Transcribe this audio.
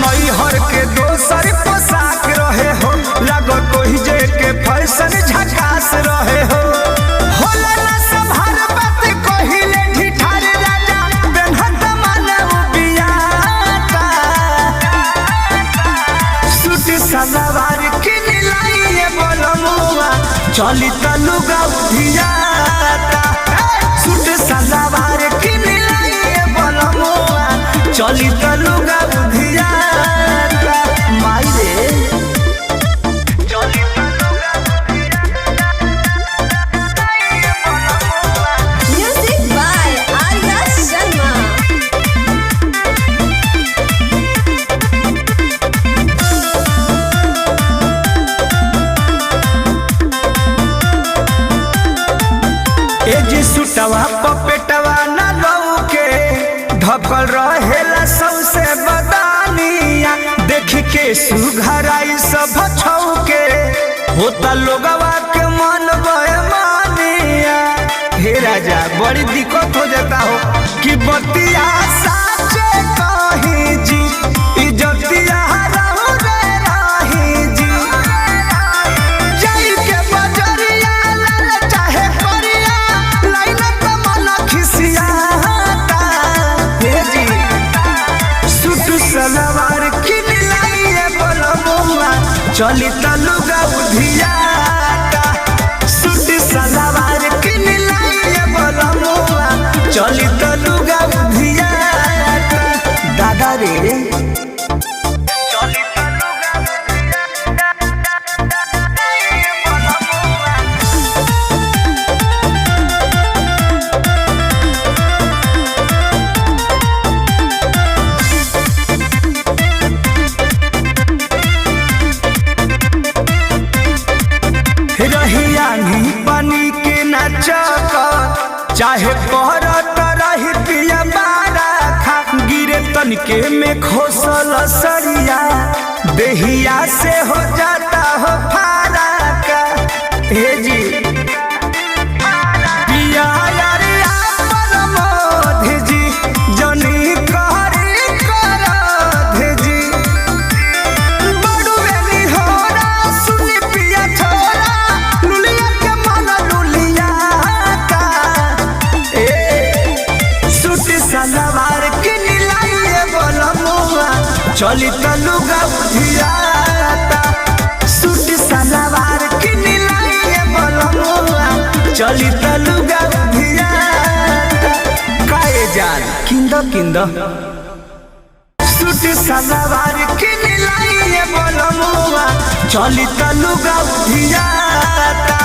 नैहर के दोसर पोशाक रहे हो, लगो कोई जे के फैशन झकास रहे हो। होला ना संभार बात कहिले ठिठार राजा, बेनहत मानव बियाता। सूट सलवार किन लाइए बोलमुआ, चली तलुगा उधियाता। सूट सलवार किन लाइए बोलमुआ, चली तलुगा उधियाता। माई रे Music by Arya Sharma. ए जी सुटवा पपेटवा न लौके, ढकल रहेला सौसे बदानिया। देख के सुघराई सब छौके, होता लोगवा के मन बेमानिया। हे राजा बड़ी दिक्कत हो जाता हो कि बतिया साचे कहीं जी, इज्जतिया रहू रे राही जी। जाई के बजरिया लाल चाहे करिया, लाइन त मन खिसियाता। हे जी सूट सलवार किन लाइए बोलमुआ, चली तलुगा उधियाता। सूट सलवार किन लाइए बोलमुआ, चली तलुगा उधियाता। दादा रे रहिया नहीं पानी के नाचक, चाहे पहरत रही पिया बारा खा। गिरे तनके में खोसल सरिया, देहिया से हो जाता हो फारा का। हे जी पिया यारिया परमोध जी, जनी कहरी करध जी। बड़ुए निहोरा सुनी पिया छोरा, लुलिया के मन लुलिया का। सूट सलवार किन लाइए बोलमुआ, चली तलुगा उधियाता। सूट सलवार किन लाइए बोलमुआ, चली तलुगा उधियाता। काए जान किंद किंद सूट सलवार किन लाइए बोलमुआ, चली तलुगा उधियाता।